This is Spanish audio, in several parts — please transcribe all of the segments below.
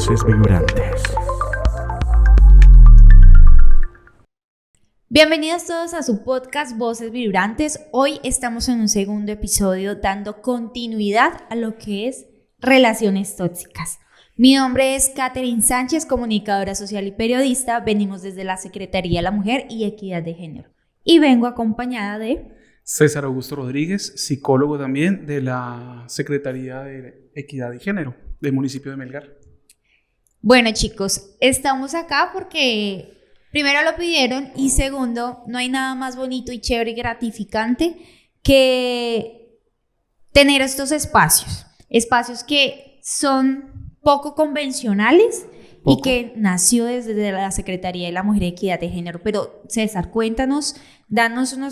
Voces vibrantes. Bienvenidos todos a su podcast Voces Vibrantes. Hoy estamos en un segundo episodio dando continuidad a lo que es relaciones tóxicas. Mi nombre es Catherine Sánchez, comunicadora social y periodista. Venimos desde la Secretaría de la Mujer y Equidad de Género. Y vengo acompañada de César Augusto Rodríguez, psicólogo también de la Secretaría de Equidad y Género del municipio de Melgar. Bueno, chicos, estamos acá porque primero lo pidieron y segundo, no hay nada más bonito y chévere y gratificante que tener estos espacios que son poco convencionales y que nació desde la Secretaría de la Mujer y Equidad de Género. Pero César, cuéntanos, danos un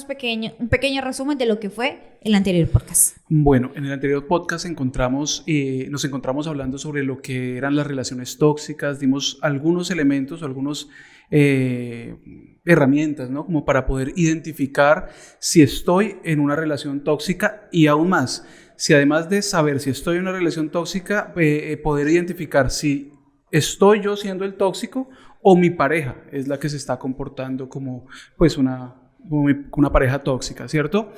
pequeño resumen de lo que fue el anterior podcast. Bueno, en el anterior podcast nos encontramos hablando sobre lo que eran las relaciones tóxicas, dimos algunos elementos, algunos herramientas, ¿no? Como para poder identificar si estoy en una relación tóxica y aún más, si además de saber si estoy en una relación tóxica, poder identificar si estoy yo siendo el tóxico o mi pareja es la que se está comportando como pues una pareja tóxica, ¿cierto?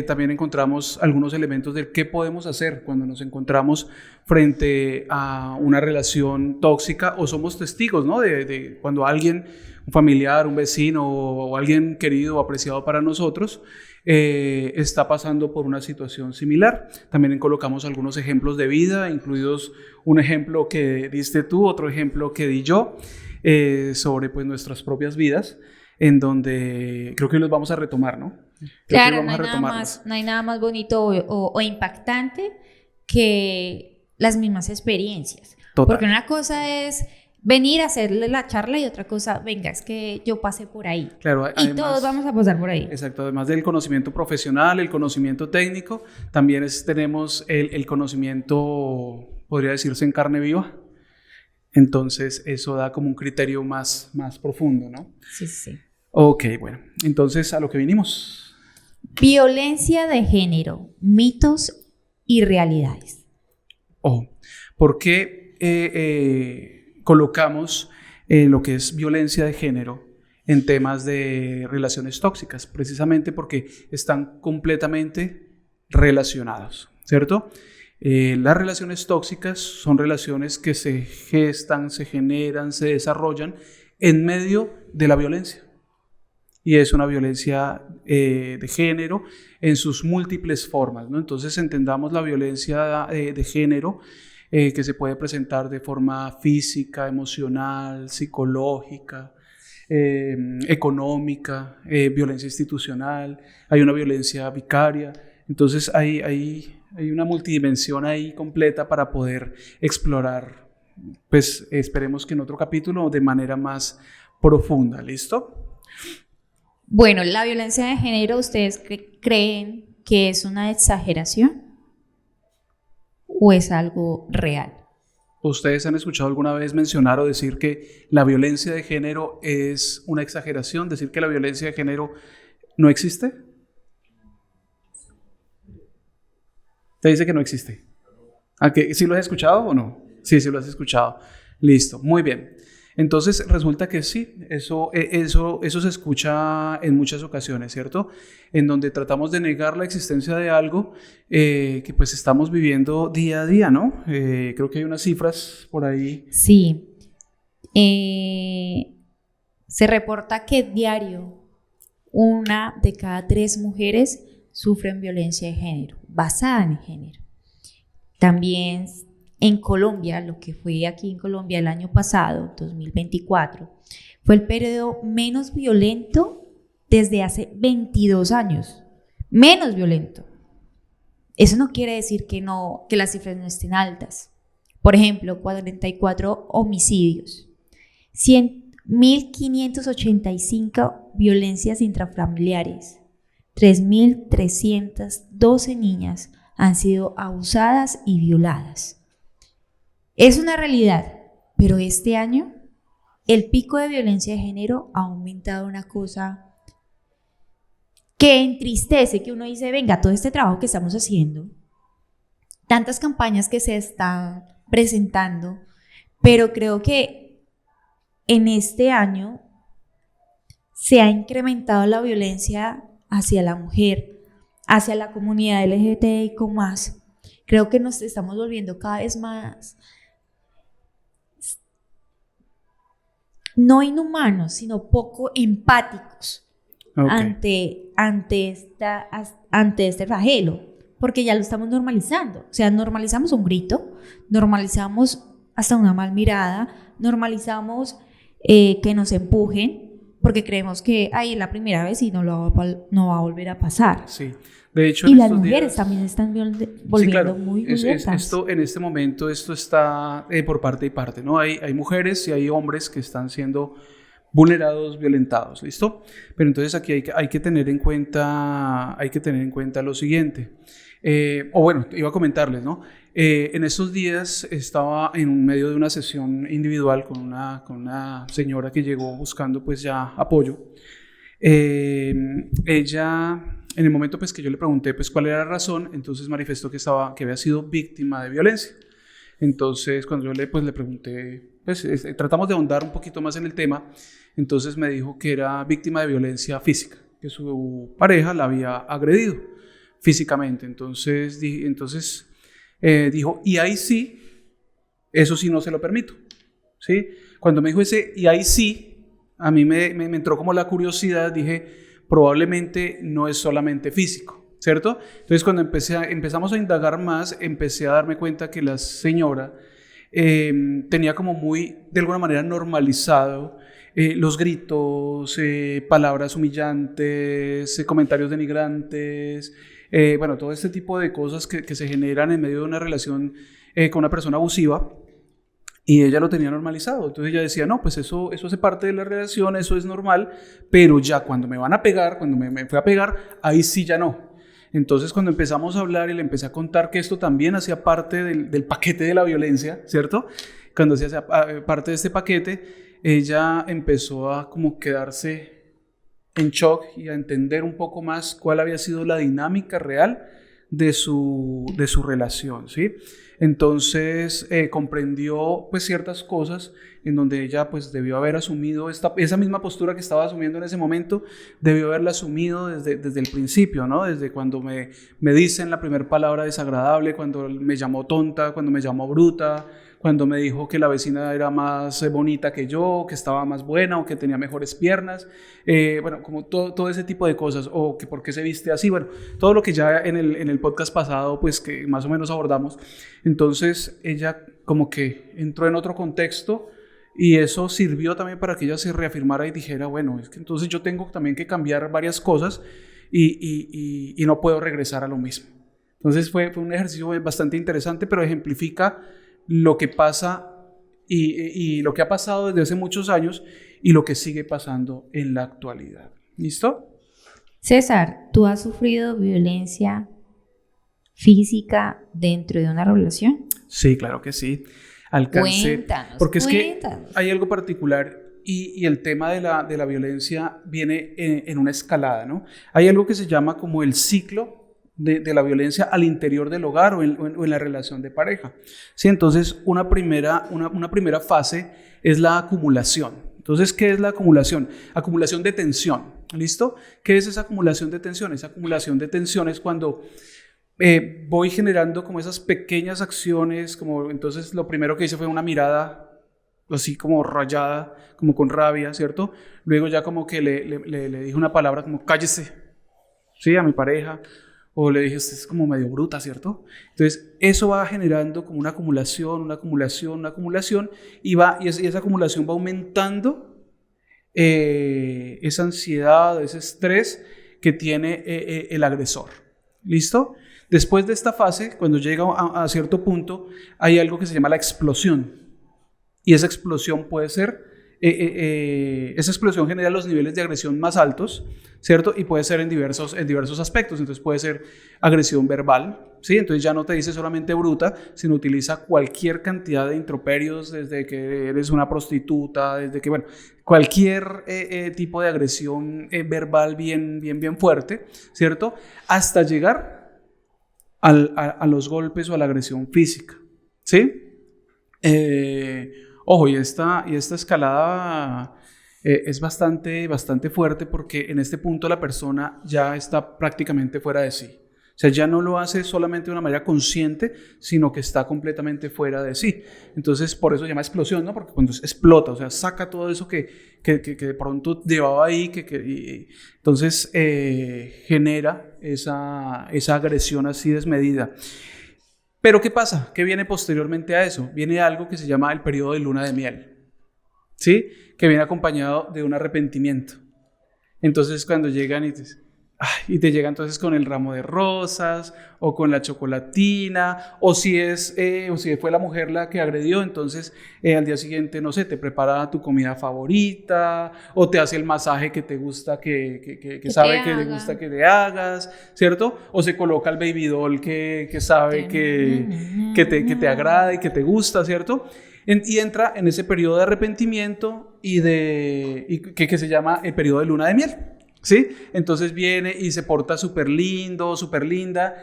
También encontramos algunos elementos de qué podemos hacer cuando nos encontramos frente a una relación tóxica o somos testigos, ¿no? De cuando alguien, un familiar, un vecino o alguien querido o apreciado para nosotros está pasando por una situación similar. También colocamos algunos ejemplos de vida, incluidos un ejemplo que diste tú, otro ejemplo que di yo, sobre pues nuestras propias vidas, en donde creo que los vamos a retomar, ¿no? Claro, no hay nada más bonito o impactante que las mismas experiencias. Total. Porque una cosa es venir a hacerle la charla y otra cosa, venga, es que yo pasé por ahí. Claro, y todos vamos a pasar por ahí. Exacto, además del conocimiento profesional, el conocimiento técnico, también tenemos el conocimiento, podría decirse, en carne viva. Entonces eso da como un criterio más profundo, ¿no? Sí. Ok, bueno, entonces a lo que vinimos. Violencia de género, mitos y realidades. ¿Por qué colocamos lo que es violencia de género en temas de relaciones tóxicas? Precisamente porque están completamente relacionados, ¿cierto? Las relaciones tóxicas son relaciones que se gestan, se generan, se desarrollan en medio de la violencia. Y es una violencia de género en sus múltiples formas, ¿no? Entonces entendamos la violencia de género que se puede presentar de forma física, emocional, psicológica, económica, violencia institucional, hay una violencia vicaria. Entonces hay una multidimensión ahí completa para poder explorar, pues esperemos que en otro capítulo de manera más profunda, ¿listo? Bueno, la violencia de género, ¿ustedes creen que es una exageración o es algo real? ¿Ustedes han escuchado alguna vez mencionar o decir que la violencia de género es una exageración? ¿Decir que la violencia de género no existe? ¿Te dice que no existe? ¿Sí lo has escuchado o no? Sí lo has escuchado. Listo, muy bien. Entonces resulta que sí, eso se escucha en muchas ocasiones, ¿cierto? En donde tratamos de negar la existencia de algo que pues estamos viviendo día a día, ¿no? Creo que hay unas cifras por ahí. Sí. Se reporta que diario 1 de cada 3 mujeres sufren violencia de género, basada en género. También en Colombia, lo que fue aquí en Colombia el año pasado, 2024, fue el periodo menos violento desde hace 22 años. Menos violento. Eso no quiere decir que las cifras no estén altas. Por ejemplo, 44 homicidios, 1.585 violencias intrafamiliares, 3.312 niñas han sido abusadas y violadas. Es una realidad, pero este año el pico de violencia de género ha aumentado una cosa que entristece, que uno dice, venga, todo este trabajo que estamos haciendo, tantas campañas que se están presentando, Pero creo que en este año se ha incrementado la violencia hacia la mujer, hacia la comunidad LGBTIQ+. Creo que nos estamos volviendo cada vez más, no inhumanos, sino poco empáticos ante este flagelo, porque ya lo estamos normalizando. O sea, normalizamos un grito, normalizamos hasta una mal mirada, normalizamos que nos empujen, porque creemos que es la primera vez y no va a volver a pasar. Sí. De hecho, y las mujeres también están volviendo sí, claro, muy violentas. Esto, en este momento esto está por parte y parte, ¿no? Hay mujeres y hay hombres que están siendo vulnerados, violentados, ¿listo? Pero entonces aquí hay que tener en cuenta lo siguiente. Iba a comentarles, ¿no? En estos días estaba en medio de una sesión individual con una señora que llegó buscando pues ya apoyo. Ella, en el momento pues que yo le pregunté pues cuál era la razón, entonces manifestó que había sido víctima de violencia. Entonces cuando yo le pregunté, pues tratamos de ahondar un poquito más en el tema, entonces me dijo que era víctima de violencia física, que su pareja la había agredido físicamente. Entonces dijo, y ahí sí, eso sí no se lo permito, ¿sí? Cuando me dijo ese, y ahí sí, a mí me entró como la curiosidad, dije, probablemente no es solamente físico, ¿cierto? Entonces cuando empezamos a indagar más, empecé a darme cuenta que la señora tenía como muy, de alguna manera, normalizado los gritos, palabras humillantes, comentarios denigrantes, todo este tipo de cosas que se generan en medio de una relación con una persona abusiva. Y ella lo tenía normalizado. Entonces ella decía, no, pues eso hace parte de la relación, eso es normal, pero ya cuando me van a pegar, cuando me fue a pegar, ahí sí ya no. Entonces cuando empezamos a hablar y le empecé a contar que esto también hacía parte del paquete de la violencia, ¿cierto? Cuando se hacía parte de este paquete, ella empezó a como quedarse en shock y a entender un poco más cuál había sido la dinámica real de su relación, ¿sí? Entonces comprendió pues ciertas cosas en donde ella pues debió haber asumido esa misma postura que estaba asumiendo en ese momento, debió haberla asumido desde el principio, ¿no? Desde cuando me dicen la primera palabra desagradable, cuando me llamó tonta, cuando me llamó bruta, cuando me dijo que la vecina era más bonita que yo, que estaba más buena o que tenía mejores piernas, como todo ese tipo de cosas, o que por qué se viste así, todo lo que ya en el podcast pasado pues que más o menos abordamos. Entonces ella como que entró en otro contexto y eso sirvió también para que ella se reafirmara y dijera, bueno, es que entonces yo tengo también que cambiar varias cosas y no puedo regresar a lo mismo. Entonces fue un ejercicio bastante interesante, pero ejemplifica lo que pasa y lo que ha pasado desde hace muchos años y lo que sigue pasando en la actualidad. ¿Listo? César, ¿tú has sufrido violencia física dentro de una relación? Sí, claro que sí. Cuéntanos. Porque es que hay algo particular y el tema de la violencia viene en una escalada, ¿no? Hay algo que se llama como el ciclo de la violencia al interior del hogar o en la relación de pareja. ¿Sí? Entonces, una primera fase es la acumulación. Entonces, ¿qué es la acumulación? Acumulación de tensión, ¿listo? ¿Qué es esa acumulación de tensión? Esa acumulación de tensión es cuando voy generando como esas pequeñas acciones, como entonces lo primero que hice fue una mirada así como rayada, como con rabia, ¿cierto? Luego ya como que le dije una palabra como cállese, ¿sí? A mi pareja. O le dije, usted es como medio bruta, ¿cierto? Entonces, eso va generando como una acumulación, y esa acumulación va aumentando esa ansiedad, ese estrés que tiene el agresor. ¿Listo? Después de esta fase, cuando llega a cierto punto, hay algo que se llama la explosión. Y esa explosión puede ser, esa explosión genera los niveles de agresión más altos, ¿cierto? Y puede ser en diversos aspectos. Entonces puede ser agresión verbal, ¿sí? Entonces ya no te dice solamente bruta, sino utiliza cualquier cantidad de improperios, desde que eres una prostituta, desde que, cualquier tipo de agresión verbal bien fuerte, ¿cierto? Hasta llegar a los golpes o a la agresión física, ¿sí? Ojo, y esta escalada es bastante fuerte porque en este punto la persona ya está prácticamente fuera de sí. O sea, ya no lo hace solamente de una manera consciente, sino que está completamente fuera de sí. Entonces, por eso se llama explosión, ¿no? Porque cuando explota, o sea, saca todo eso que de pronto llevaba ahí, entonces genera esa agresión así desmedida. Pero ¿qué pasa? ¿Qué viene posteriormente a eso? Viene algo que se llama el periodo de luna de miel, ¿sí? Que viene acompañado de un arrepentimiento. Entonces, cuando llegan y te llega entonces con el ramo de rosas o con la chocolatina, o si fue la mujer la que agredió, entonces al día siguiente, no sé, te prepara tu comida favorita o te hace el masaje que te gusta, que sabe que te gusta que te hagas, ¿cierto? O se coloca el baby doll que sabe que te agrada y que te gusta, ¿cierto? Y entra en ese periodo de arrepentimiento y que se llama el periodo de luna de miel. ¿Sí? Entonces viene y se porta súper lindo, súper linda,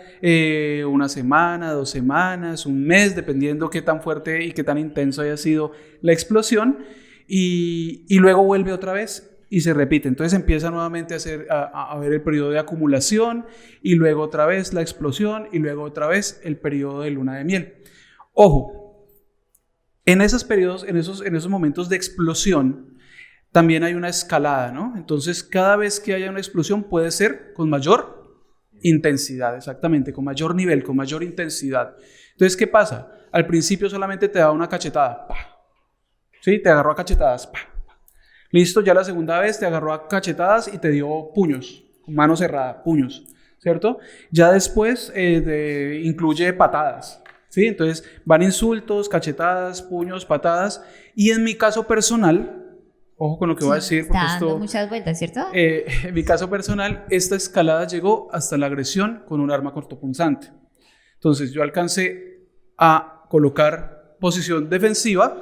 una semana, 2 semanas, un mes, dependiendo qué tan fuerte y qué tan intenso haya sido la explosión, y luego vuelve otra vez y se repite. Entonces empieza nuevamente a ver el periodo de acumulación, y luego otra vez la explosión, y luego otra vez el periodo de luna de miel. Ojo, en esos periodos, en esos momentos de explosión, también hay una escalada, ¿no? Entonces, cada vez que haya una explosión puede ser con mayor intensidad, exactamente, con mayor nivel, con mayor intensidad. Entonces, ¿qué pasa? Al principio solamente te da una cachetada, ¡pah! ¿Sí? Te agarró a cachetadas, ¡pah! Listo, ya la segunda vez te agarró a cachetadas y te dio puños, con mano cerrada, puños, ¿cierto? Ya después incluye patadas, ¿sí? Entonces, van insultos, cachetadas, puños, patadas, y en mi caso personal, ojo con lo que voy a decir, porque está dando muchas vueltas, ¿cierto? En mi caso personal, esta escalada llegó hasta la agresión con un arma cortopunzante. Entonces yo alcancé a colocar posición defensiva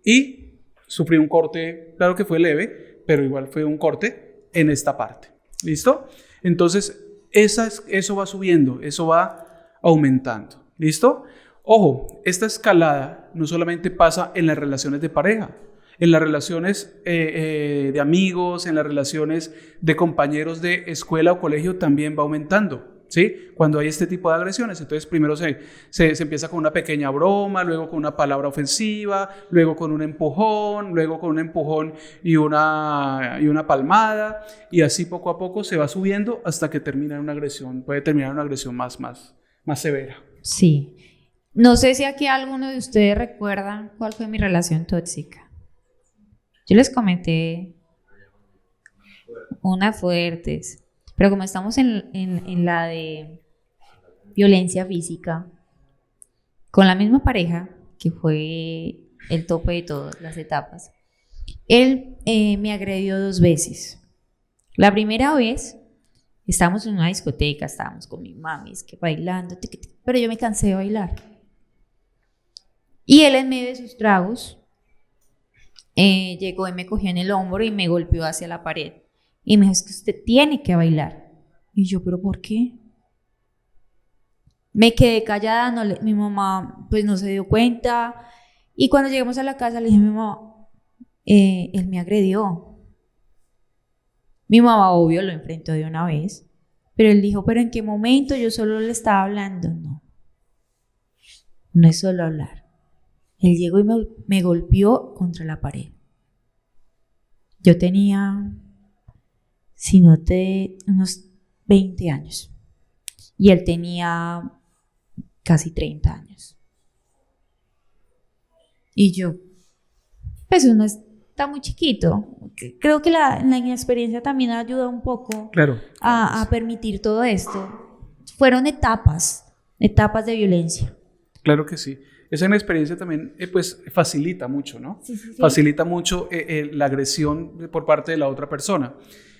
y sufrí un corte, claro que fue leve, pero igual fue un corte en esta parte. ¿Listo? Entonces eso va subiendo, eso va aumentando. ¿Listo? Ojo, esta escalada no solamente pasa en las relaciones de pareja, en las relaciones de amigos, en las relaciones de compañeros de escuela o colegio también va aumentando, ¿sí? Cuando hay este tipo de agresiones. Entonces primero se empieza con una pequeña broma, luego con una palabra ofensiva, luego con un empujón, y una palmada, y así poco a poco se va subiendo hasta que termina en una agresión, puede terminar en una agresión más severa. Sí. No sé si aquí alguno de ustedes recuerda cuál fue mi relación tóxica. Yo les comenté unas fuertes, pero como estamos en la de violencia física, con la misma pareja, que fue el tope de todas las etapas, él me agredió 2 veces. La primera vez, estábamos en una discoteca, estábamos con mi mami, es que bailando, pero yo me cansé de bailar. Y él en medio de sus tragos, llegó y me cogió en el hombro y me golpeó hacia la pared. Y me dijo, es que usted tiene que bailar. Y yo, ¿pero por qué? Me quedé callada, mi mamá pues no se dio cuenta. Y cuando llegamos a la casa le dije a mi mamá, él me agredió. Mi mamá obvio lo enfrentó de una vez. Pero él dijo, ¿pero en qué momento? Yo solo le estaba hablando. No es solo hablar. Él llegó y me golpeó contra la pared. Yo tenía, si noté, unos 20 años. Y él tenía casi 30 años. Y yo, pues uno está muy chiquito. Creo que la inexperiencia también ayuda un poco, claro, a permitir todo esto. Fueron etapas de violencia. Claro que sí. Esa inexperiencia también pues facilita mucho, ¿no? Sí. Facilita mucho la agresión por parte de la otra persona.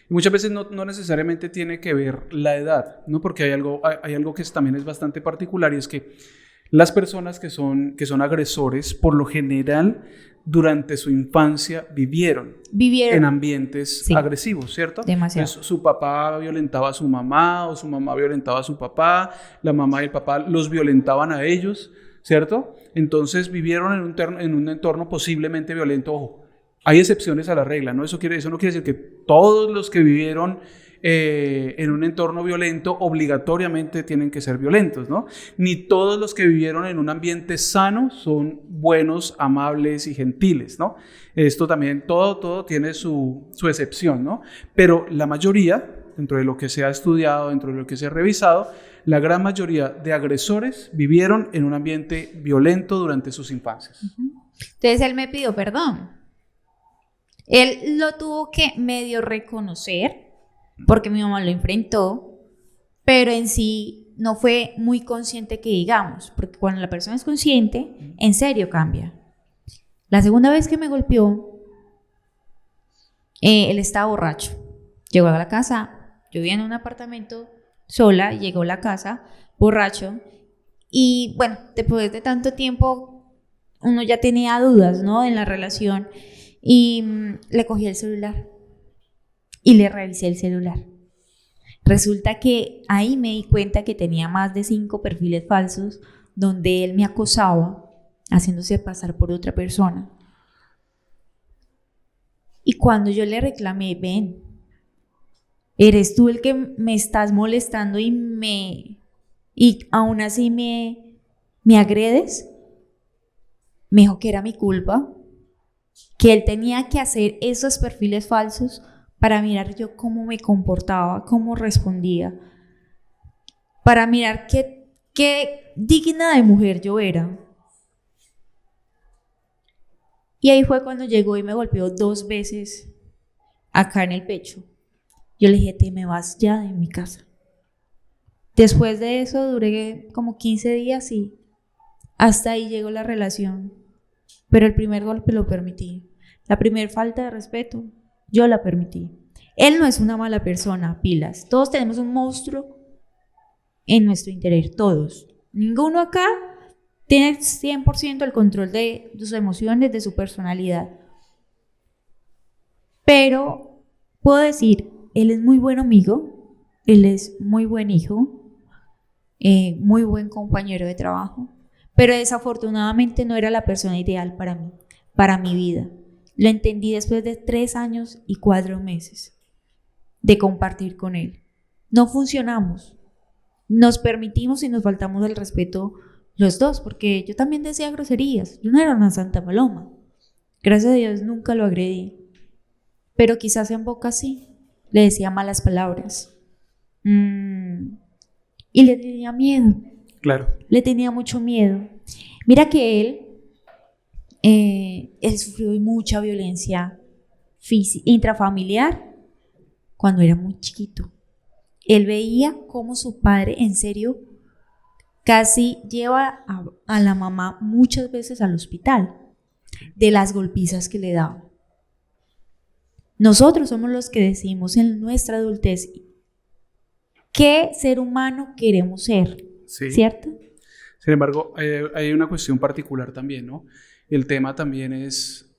Y muchas veces no necesariamente tiene que ver la edad, ¿no? Porque hay algo que también es bastante particular, y es que las personas que son agresores, por lo general, durante su infancia vivieron en ambientes agresivos, ¿cierto? Demasiado. Entonces, su papá violentaba a su mamá, o su mamá violentaba a su papá, la mamá y el papá los violentaban a ellos, ¿cierto? Entonces vivieron en un entorno posiblemente violento. Ojo, hay excepciones a la regla, ¿no? Eso no quiere decir que todos los que vivieron en un entorno violento obligatoriamente tienen que ser violentos, ¿no? Ni todos los que vivieron en un ambiente sano son buenos, amables y gentiles, ¿no? Esto también, todo tiene su excepción, ¿no? Pero la mayoría, dentro de lo que se ha estudiado, dentro de lo que se ha revisado, la gran mayoría de agresores vivieron en un ambiente violento durante sus infancias. Entonces él me pidió perdón. Él lo tuvo que medio reconocer porque mi mamá lo enfrentó, pero en sí no fue muy consciente que digamos, porque cuando la persona es consciente, en serio cambia. La segunda vez que me golpeó, él estaba borracho. Llegó a la casa, yo vivía en un apartamento sola, llegó a la casa borracho y bueno, después de tanto tiempo uno ya tenía dudas, ¿no? En la relación y le cogí el celular y le revisé el celular. Resulta que ahí me di cuenta que tenía más de 5 perfiles falsos donde él me acosaba haciéndose pasar por otra persona. Y cuando yo le reclamé, ven, eres tú el que me estás molestando y aún así me agredes, me dijo que era mi culpa, que él tenía que hacer esos perfiles falsos para mirar yo cómo me comportaba, cómo respondía, para mirar qué digna de mujer yo era. Y ahí fue cuando llegó y me golpeó 2 veces acá en el pecho. Yo le dije, te me vas ya de mi casa. Después de eso duré como 15 días y hasta ahí llegó la relación. Pero el primer golpe lo permití. La primera falta de respeto, yo la permití. Él no es una mala persona, pilas. Todos tenemos un monstruo en nuestro interior, todos. Ninguno acá tiene 100% el control de sus emociones, de su personalidad. Pero puedo decir, él es muy buen amigo, él es muy buen hijo, muy buen compañero de trabajo, pero desafortunadamente no era la persona ideal para mí, para mi vida. Lo entendí después de 3 años y 4 meses de compartir con él. No funcionamos, nos permitimos y nos faltamos el respeto los dos, porque yo también decía groserías, yo no era una santa paloma, gracias a Dios nunca lo agredí, pero quizás en boca sí, le decía malas palabras y le tenía miedo. Claro. Le tenía mucho miedo. Mira que él sufrió mucha violencia intrafamiliar cuando era muy chiquito. Él veía cómo su padre, en serio, casi lleva a la mamá muchas veces al hospital de las golpizas que le daban. Nosotros somos los que decidimos en nuestra adultez qué ser humano queremos ser, Sí. ¿cierto? Sin embargo, hay una cuestión particular también, ¿no? El tema también es,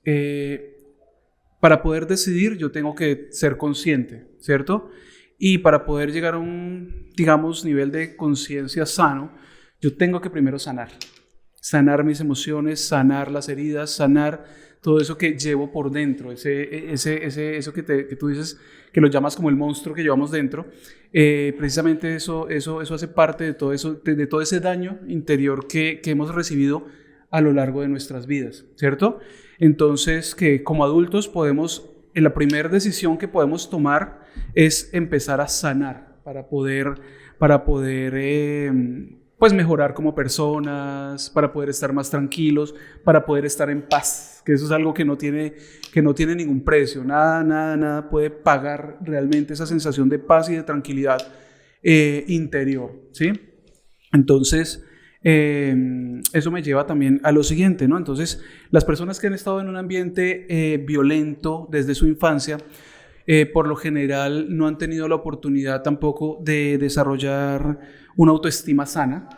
para poder decidir yo tengo que ser consciente, ¿cierto? Y para poder llegar a un, digamos, nivel de conciencia sano, yo tengo que primero sanar mis emociones, sanar las heridas, sanar todo eso que llevo por dentro, eso que tú dices, que lo llamas como el monstruo que llevamos dentro, precisamente eso hace parte de todo eso, de todo ese daño interior que hemos recibido a lo largo de nuestras vidas, ¿cierto? Entonces, que como adultos podemos, la primera decisión que podemos tomar es empezar a sanar para poder pues mejorar como personas, para poder estar más tranquilos, para poder estar en paz, que eso es algo que no tiene ningún precio, nada puede pagar realmente esa sensación de paz y de tranquilidad interior, ¿sí? Entonces, eso me lleva también a lo siguiente, ¿no? Entonces, las personas que han estado en un ambiente violento desde su infancia, por lo general no han tenido la oportunidad tampoco de desarrollar una autoestima sana,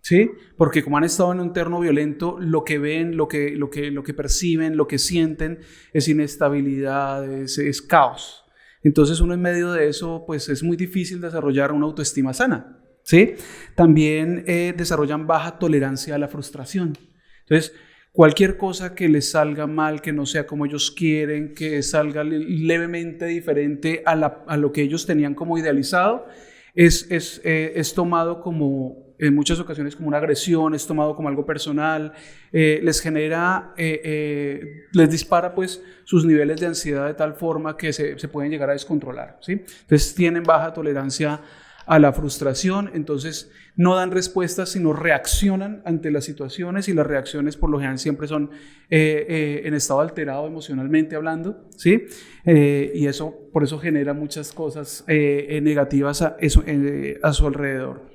¿sí? Porque como han estado en un entorno violento, lo que ven, lo que perciben, lo que sienten es inestabilidad, es caos. Entonces uno en medio de eso, pues es muy difícil desarrollar una autoestima sana, ¿sí? También desarrollan baja tolerancia a la frustración. Entonces, cualquier cosa que les salga mal, que no sea como ellos quieren, que salga levemente diferente a lo que ellos tenían como idealizado, es tomado como, en muchas ocasiones, como una agresión, es tomado como algo personal, les genera, les dispara pues sus niveles de ansiedad de tal forma que se pueden llegar a descontrolar, ¿sí? Entonces tienen baja tolerancia a la frustración, entonces no dan respuestas, sino reaccionan ante las situaciones, y las reacciones por lo general siempre son en estado alterado emocionalmente hablando, ¿sí? Y por eso genera muchas cosas negativas a su alrededor.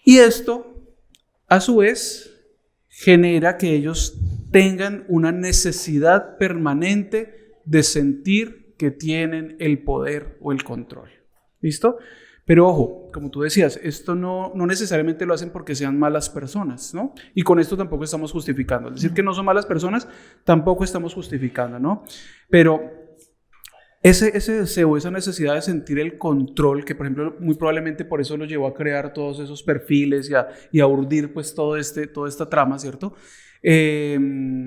Y esto, a su vez, genera que ellos tengan una necesidad permanente de sentir que tienen el poder o el control. ¿Listo? Pero ojo, como tú decías, esto no necesariamente lo hacen porque sean malas personas, ¿no? Y con esto tampoco estamos justificando. Es decir, que no son malas personas, tampoco estamos justificando, ¿no? Pero ese deseo, esa necesidad de sentir el control, que por ejemplo muy probablemente por eso lo llevó a crear todos esos perfiles y a urdir pues toda esta trama, ¿cierto? Esa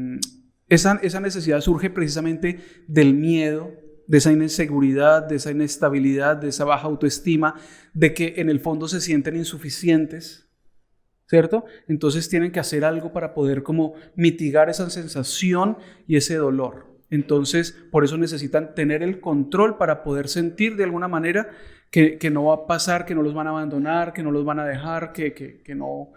necesidad surge precisamente del miedo, de esa inseguridad, de esa inestabilidad, de esa baja autoestima, de que en el fondo se sienten insuficientes, ¿cierto? Entonces tienen que hacer algo para poder como mitigar esa sensación y ese dolor. Entonces, por eso necesitan tener el control para poder sentir de alguna manera que no va a pasar, que no los van a abandonar, que no los van a dejar, que no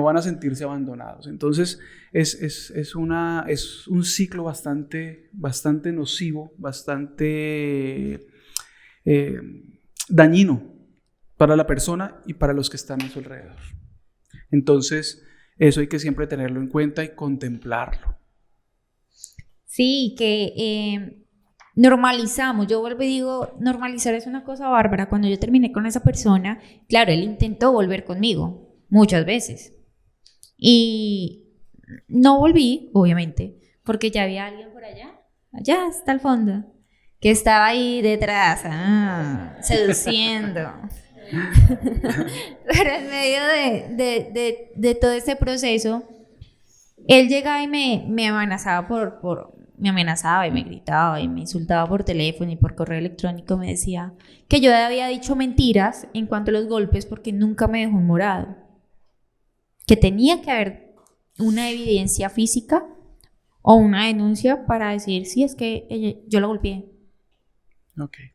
van a sentirse abandonados. Entonces, es un ciclo bastante nocivo, bastante dañino para la persona y para los que están a su alrededor. Entonces, eso hay que siempre tenerlo en cuenta y contemplarlo. Sí, que normalizamos, yo vuelvo y digo, normalizar es una cosa bárbara. Cuando yo terminé con esa persona, claro, él intentó volver conmigo muchas veces y no volví, obviamente, porque ya había alguien por allá hasta el fondo, que estaba ahí detrás, seduciendo. Pero en medio de todo este proceso, él llegaba y me amenazaba me amenazaba y me gritaba y me insultaba por teléfono y por correo electrónico. Me decía que yo había dicho mentiras en cuanto a los golpes porque nunca me dejó un morado, que tenía que haber una evidencia física o una denuncia para decir si es que yo lo golpeé. Okay.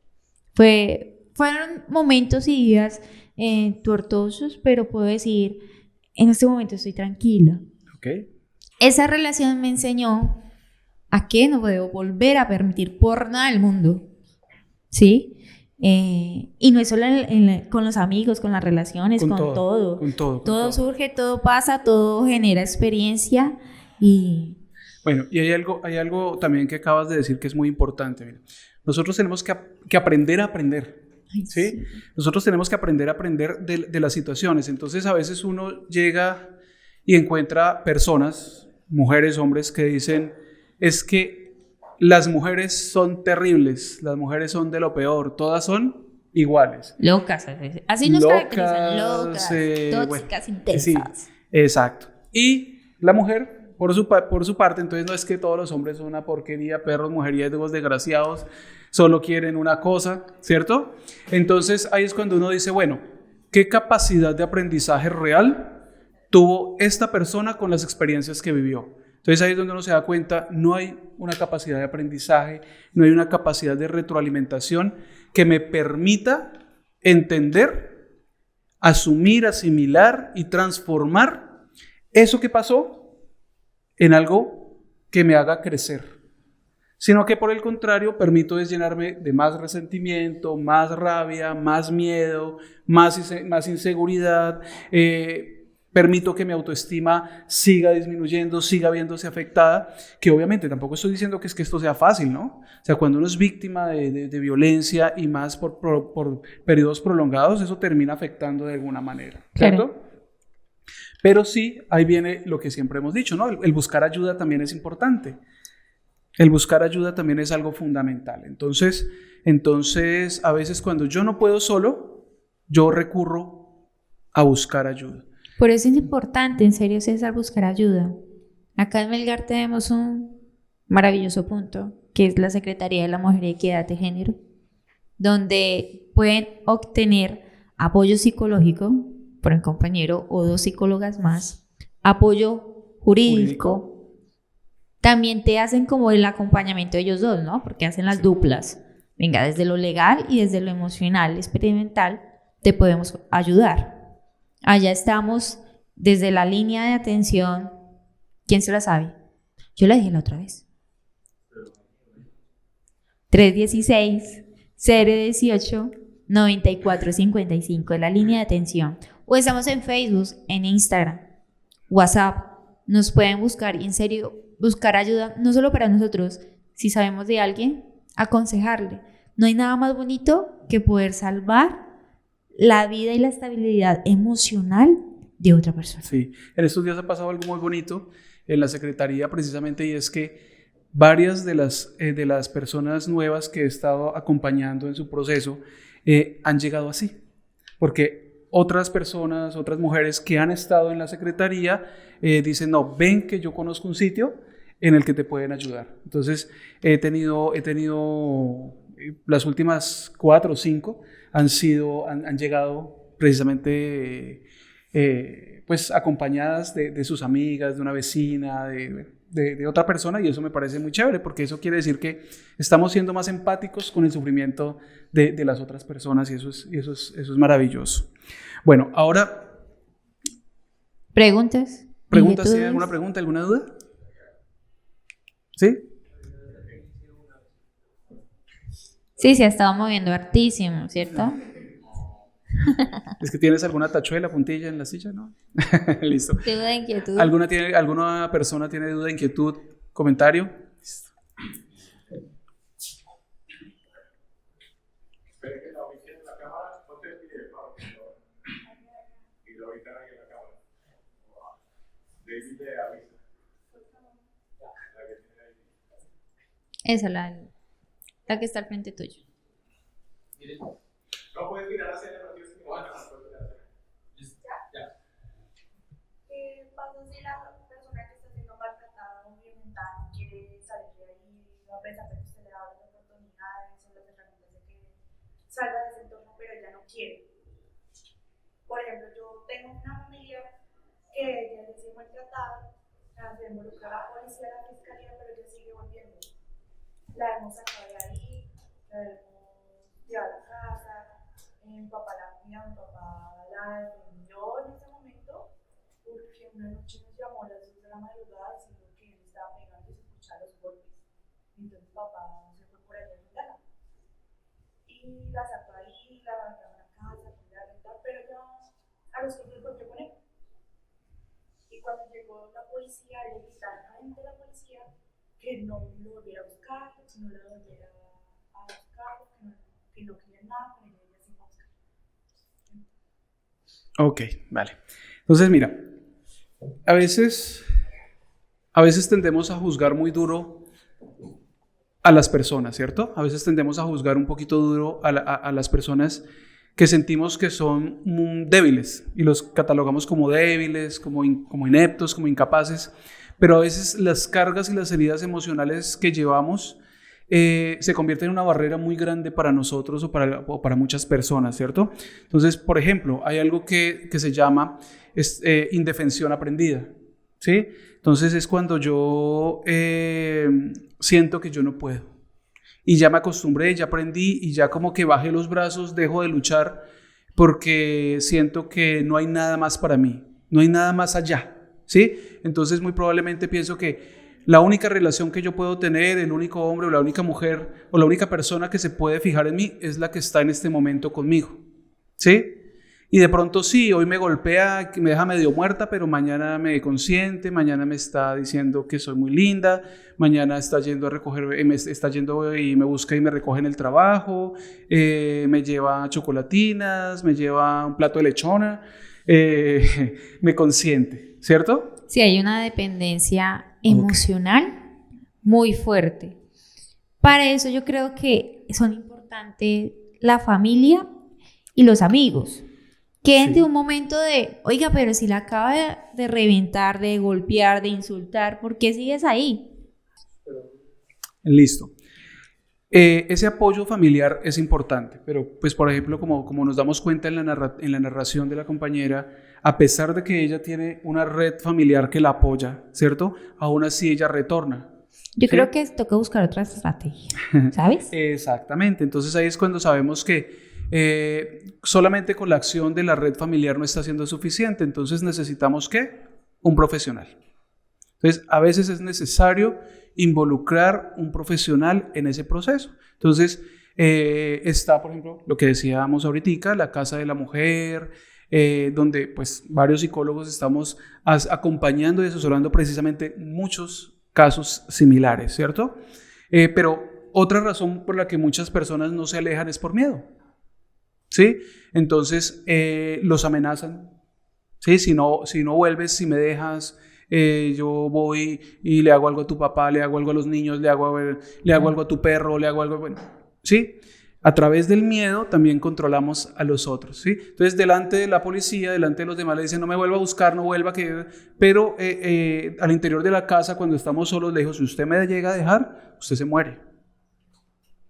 Fueron momentos y días tortuosos, pero puedo decir, en este momento estoy tranquila. Okay. Esa relación me enseñó a que no debo volver a permitir por nada del mundo, ¿sí? Y no es solo con los amigos, con las relaciones, con todo. Todo surge, todo pasa, todo genera experiencia y... Bueno, y hay algo también que acabas de decir que es muy importante. Mira. Nosotros tenemos que aprender a aprender. ¿Sí? Sí. Nosotros tenemos que aprender a aprender de las situaciones. Entonces a veces uno llega y encuentra personas, mujeres, hombres, que dicen, es que las mujeres son terribles, las mujeres son de lo peor, todas son iguales. Locas, así nos caracterizan, locas, tóxicas, intensas. Sí, exacto. Y la mujer, por su parte, entonces no es que todos los hombres son una porquería, perros, mujeriegos, desgraciados, solo quieren una cosa, ¿cierto? Entonces ahí es cuando uno dice, bueno, ¿qué capacidad de aprendizaje real tuvo esta persona con las experiencias que vivió? Entonces ahí es donde uno se da cuenta, no hay una capacidad de aprendizaje, no hay una capacidad de retroalimentación que me permita entender, asumir, asimilar y transformar eso que pasó en algo que me haga crecer. Sino que por el contrario permito llenarme de más resentimiento, más rabia, más miedo, más inseguridad, permito que mi autoestima siga disminuyendo, siga viéndose afectada, que obviamente tampoco estoy diciendo que esto sea fácil, ¿no? O sea, cuando uno es víctima de violencia y más por periodos prolongados, eso termina afectando de alguna manera, ¿cierto? Claro. Pero sí, ahí viene lo que siempre hemos dicho, ¿no? El buscar ayuda también es importante. El buscar ayuda también es algo fundamental. Entonces, a veces cuando yo no puedo solo, yo recurro a buscar ayuda. Por eso es importante, en serio, César, buscar ayuda. Acá en Melgar tenemos un maravilloso punto, que es la Secretaría de la Mujer y Equidad de Género, donde pueden obtener apoyo psicológico por un compañero o 2 psicólogas más, apoyo jurídico. También te hacen como el acompañamiento de ellos dos, ¿no? Porque hacen las duplas. Venga, desde lo legal y desde lo emocional, experimental, te podemos ayudar. Allá estamos desde la línea de atención. ¿Quién se la sabe? Yo la dije la otra vez. 316-018-9455 es la línea de atención. O estamos en Facebook, en Instagram, WhatsApp. Nos pueden buscar y en serio buscar ayuda, no solo para nosotros. Si sabemos de alguien, aconsejarle. No hay nada más bonito que poder salvar la vida y la estabilidad emocional de otra persona. Sí, en estos días ha pasado algo muy bonito en la Secretaría precisamente, y es que varias de las personas nuevas que he estado acompañando en su proceso han llegado así, porque otras personas, otras mujeres que han estado en la Secretaría dicen, no, ven que yo conozco un sitio en el que te pueden ayudar. Entonces he tenido las últimas 4 o 5 han llegado precisamente pues acompañadas de sus amigas, de una vecina, de otra persona, y eso me parece muy chévere, porque eso quiere decir que estamos siendo más empáticos con el sufrimiento de las otras personas, y eso es maravilloso. Bueno, ahora... ¿Preguntas? ¿Preguntas? ¿Tiene alguna pregunta, alguna duda? ¿Sí? Sí, se ha estado moviendo hartísimo, ¿cierto? ¿Es que tienes alguna tachuela, puntilla en la silla? ¿No? Listo. ¿Duda, inquietud? ¿Alguna persona tiene duda, inquietud, comentario? Listo. Espera que la ubiquen en la cámara, ponte el video, por favor. Y lo ubican ahí en la cámara. David le avisa. La que tiene ahí. Esa, la que está al frente tuyo. No puedes mirar hacia la noticia, sino a la puedes mirar hacia. Ya. ¿Qué pasa si la persona que está siendo maltratada o violentada quiere salir de ahí, a pesar de que usted le da las oportunidades o las herramientas de que salga de ese entorno, pero ella no quiere? Por ejemplo, yo tengo una familia que ella ha sido maltratada, se involucra a la policía, a la fiscalía, pero ella sigue volviendo. La hemos sacado de ahí, la hemos llevado a la casa, mi papá la cuida, mi papá la defendió en ese momento, porque una noche nos llamó a las 2 de la madrugada diciendo que él estaba pegando y se escuchaba los golpes. Entonces papá se fue por allá a ayudarla. Y la sacó ahí, la mandó a la casa, la renta, pero ya a los que se volvió con él. Y cuando llegó la policía, le gritaron a la de la policía que no lo volviera a buscar, que no lo volviera a buscar, que no quería nada con ella sin buscar. Ok, vale. Entonces, mira, a veces tendemos a juzgar muy duro a las personas, ¿cierto? A veces tendemos a juzgar un poquito duro a las personas que sentimos que son débiles, y los catalogamos como débiles, como ineptos, como incapaces, pero a veces las cargas y las heridas emocionales que llevamos se convierten en una barrera muy grande para nosotros o para muchas personas, ¿cierto? Entonces, por ejemplo, hay algo que se llama indefensión aprendida, ¿sí? Entonces es cuando yo siento que yo no puedo, y ya me acostumbré, ya aprendí, y ya como que bajé los brazos, dejo de luchar, porque siento que no hay nada más para mí, no hay nada más allá, ¿sí? Entonces muy probablemente pienso que la única relación que yo puedo tener, el único hombre o la única mujer o la única persona que se puede fijar en mí es la que está en este momento conmigo, ¿sí? Y de pronto sí, hoy me golpea, me deja medio muerta, pero mañana me consiente, mañana me está diciendo que soy muy linda, mañana está yendo a recoger, está yendo y me busca y me recoge en el trabajo, me lleva chocolatinas, me lleva un plato de lechona, me consiente, ¿cierto? Sí, hay una dependencia emocional muy fuerte. Para eso yo creo que son importantes la familia y los amigos. Queden Sí. de un momento de, oiga, pero si la acaba de reventar, de golpear, de insultar, ¿por qué sigues ahí? Listo. Ese apoyo familiar es importante, pero pues por ejemplo, como nos damos cuenta en en la narración de la compañera, a pesar de que ella tiene una red familiar que la apoya, ¿cierto? Aún así ella retorna. Yo ¿Sí? creo que toca buscar otra estrategia, ¿sabes? Exactamente, entonces ahí es cuando sabemos que solamente con la acción de la red familiar no está siendo suficiente, entonces necesitamos ¿qué? Un profesional. Entonces a veces es necesario involucrar un profesional en ese proceso. Entonces está, por ejemplo, lo que decíamos ahorita, la Casa de la Mujer, donde pues varios psicólogos estamos acompañando y asesorando precisamente muchos casos similares, ¿cierto? Pero otra razón por la que muchas personas no se alejan es por miedo, ¿sí? Entonces los amenazan, ¿sí? Si no vuelves, si me dejas, yo voy y le hago algo a tu papá, le hago algo a los niños, le hago algo a tu perro, le hago algo, bueno, ¿sí? A través del miedo también controlamos a los otros, ¿sí? Entonces, delante de la policía, delante de los demás, le dicen, no me vuelva a buscar, no vuelva que... Pero al interior de la casa, cuando estamos solos, le dijo, si usted me llega a dejar, usted se muere,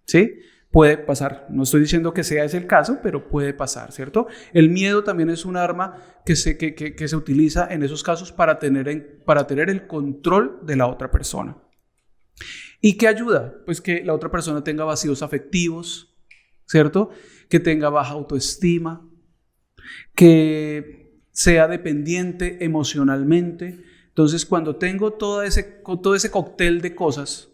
¿sí? Puede pasar, no estoy diciendo que sea ese el caso, pero puede pasar, ¿cierto? El miedo también es un arma que se utiliza en esos casos para tener el control de la otra persona. ¿Y qué ayuda? Pues que la otra persona tenga vacíos afectivos, ¿cierto? Que tenga baja autoestima, que sea dependiente emocionalmente. Entonces, cuando tengo todo ese cóctel de cosas,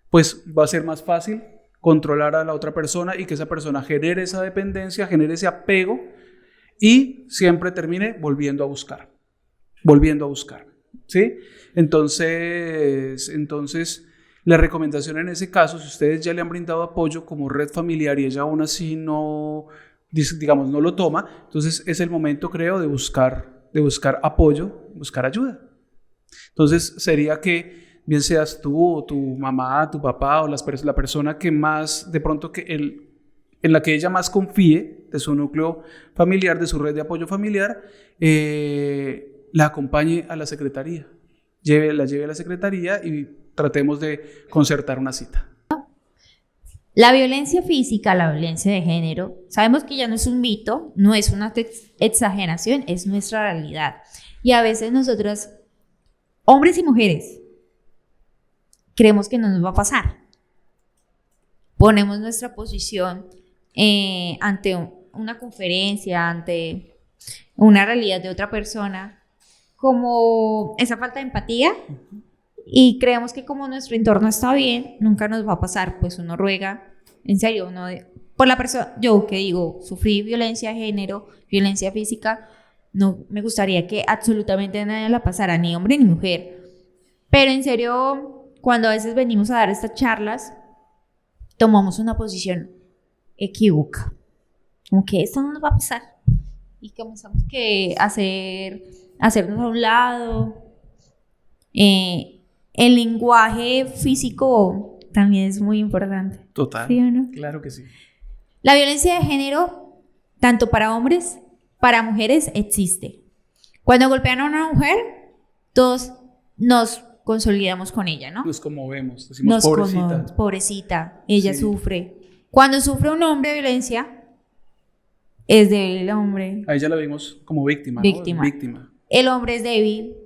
pues va a ser más fácil controlar a la otra persona y que esa persona genere esa dependencia, genere ese apego y siempre termine volviendo a buscar, ¿sí? Entonces, la recomendación en ese caso, si ustedes ya le han brindado apoyo como red familiar y ella aún así no, digamos, no lo toma, entonces es el momento, creo, de buscar apoyo, buscar ayuda. Entonces sería que bien seas tú o tu mamá, tu papá o la persona que más, de pronto en la que ella más confíe de su núcleo familiar, de su red de apoyo familiar, la acompañe a la secretaría. La lleve a la secretaría y tratemos de concertar una cita. La violencia física, la violencia de género, sabemos que ya no es un mito, no es una exageración, es nuestra realidad. Y a veces nosotras, hombres y mujeres, creemos que no nos va a pasar. Ponemos nuestra posición ante una conferencia, ante una realidad de otra persona, como esa falta de empatía. Y creemos que como nuestro entorno está bien, nunca nos va a pasar, pues uno ruega, en serio, por la persona, yo que digo, sufrí violencia de género, violencia física, no me gustaría que absolutamente nadie la pasara, ni hombre ni mujer. Pero en serio, cuando a veces venimos a dar estas charlas, tomamos una posición equívoca, como que esto no nos va a pasar, y comenzamos que hacernos a un lado. El lenguaje físico también es muy importante. Total. ¿Sí o no? Claro que sí. La violencia de género, tanto para hombres, para mujeres, existe. Cuando golpean a una mujer, todos nos consolidamos con ella, ¿no? Nos conmovemos, decimos pobrecita. Pobrecita, ella Sí. sufre. Cuando sufre un hombre violencia, es débil el hombre. A ella la vimos como víctima, ¿no? Víctima. El hombre es débil,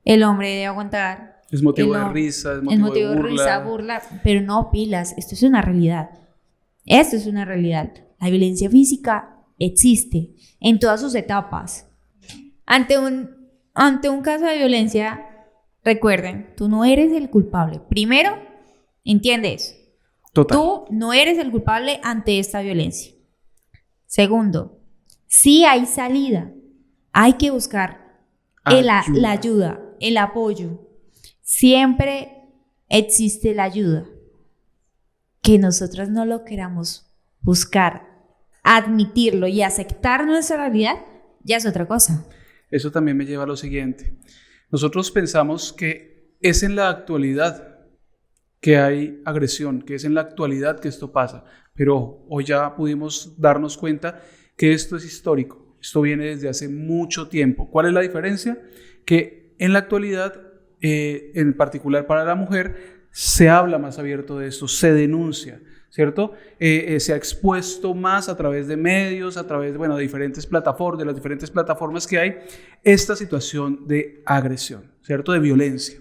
el hombre debe aguantar. Es motivo de risa, es motivo de burla, pero no, pilas, esto es una realidad. Esto es una realidad. La violencia física existe en todas sus etapas. Ante un caso de violencia, recuerden, tú no eres el culpable. Primero, entiendes. Total. Tú no eres el culpable ante esta violencia. Segundo, sí hay salida. Hay que buscar la ayuda, el apoyo. Siempre existe la ayuda. Que nosotras no lo queramos buscar, admitirlo y aceptar nuestra realidad, ya es otra cosa. Eso también me lleva a lo siguiente. Nosotros pensamos que es en la actualidad que hay agresión, que es en la actualidad que esto pasa, pero hoy ya pudimos darnos cuenta que esto es histórico. Esto viene desde hace mucho tiempo. ¿Cuál es la diferencia? Que en la actualidad, en particular para la mujer, se habla más abierto de esto, se denuncia, ¿cierto? Se ha expuesto más a través de medios, a través de diferentes plataformas, de las diferentes plataformas que hay, esta situación de agresión, ¿cierto? De violencia.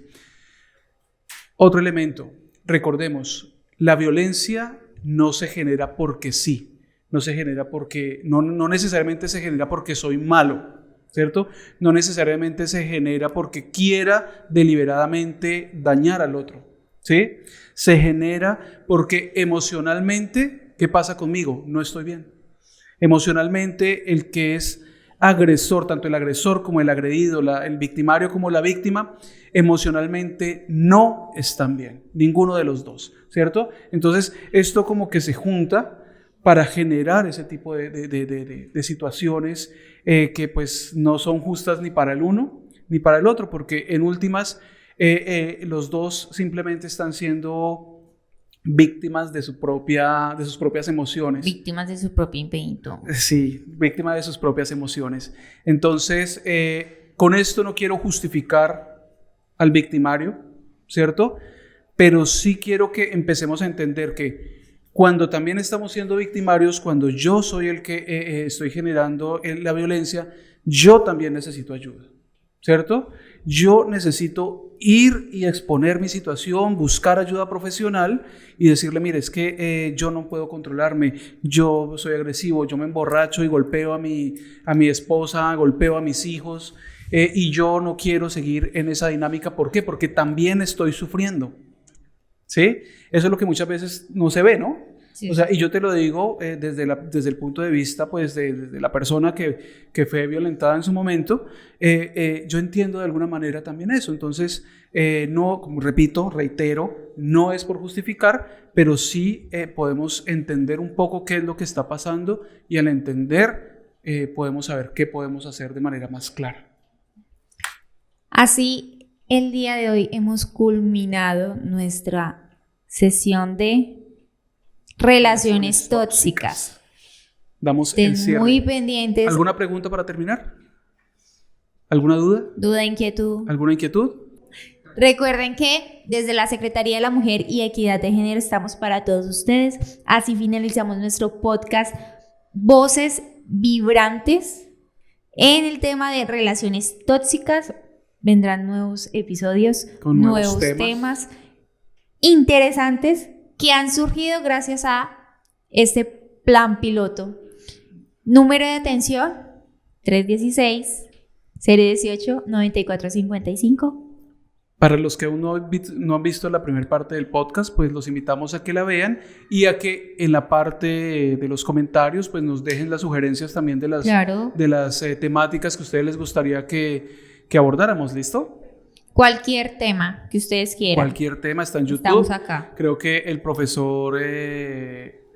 Otro elemento, recordemos, la violencia no se genera porque sí, no se genera porque, no necesariamente se genera porque soy malo, ¿cierto? No necesariamente se genera porque quiera deliberadamente dañar al otro, ¿sí? Se genera porque emocionalmente, ¿qué pasa conmigo? No estoy bien. Emocionalmente, el que es agresor, tanto el agresor como el agredido, el victimario como la víctima, emocionalmente no están bien, ninguno de los dos, ¿cierto? Entonces, esto como que se junta para generar ese tipo de situaciones que pues no son justas ni para el uno ni para el otro, porque en últimas los dos simplemente están siendo víctimas de sus propias emociones. Víctimas de su propio invento. Sí, víctimas de sus propias emociones. Entonces, con esto no quiero justificar al victimario, ¿cierto? Pero sí quiero que empecemos a entender que cuando también estamos siendo victimarios, cuando yo soy el que estoy generando la violencia, yo también necesito ayuda, ¿cierto? Yo necesito ir y exponer mi situación, buscar ayuda profesional y decirle, mire, es que yo no puedo controlarme, yo soy agresivo, yo me emborracho y golpeo a mi esposa, golpeo a mis hijos y yo no quiero seguir en esa dinámica. ¿Por qué? Porque también estoy sufriendo, ¿sí? Eso es lo que muchas veces no se ve, ¿no? Sí. O sea, y yo te lo digo desde el punto de vista, pues, de la persona que fue violentada en su momento, yo entiendo de alguna manera también eso. Entonces, no, como reitero, no es por justificar, pero sí podemos entender un poco qué es lo que está pasando y al entender podemos saber qué podemos hacer de manera más clara. Así, el día de hoy hemos culminado nuestra sesión de relaciones tóxicas. Damos el cierre. Muy pendientes. ¿Alguna pregunta para terminar? ¿Alguna duda? ¿Duda, inquietud? ¿Alguna inquietud? Recuerden que desde la Secretaría de la Mujer y Equidad de Género estamos para todos ustedes. Así finalizamos nuestro podcast Voces Vibrantes en el tema de relaciones tóxicas. Vendrán nuevos episodios con nuevos temas interesantes que han surgido gracias a este plan piloto. Número de atención 316-018-9455. Para los que aún no han visto la primera parte del podcast, pues los invitamos a que la vean y a que en la parte de los comentarios pues nos dejen las sugerencias también de las temáticas que a ustedes les gustaría que abordáramos. ¿Listo? Cualquier tema que ustedes quieran. Cualquier tema está en YouTube. Estamos acá. Creo que el profesor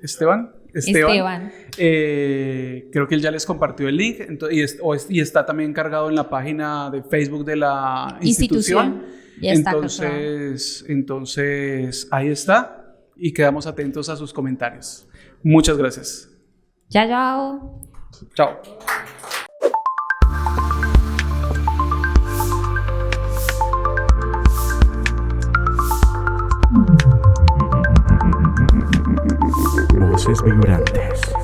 Esteban, creo que él ya les compartió el link y está también cargado en la página de Facebook de la institución. Ya está. Entonces ahí está y quedamos atentos a sus comentarios. Muchas gracias. Chao. Chao. Voces Vibrantes.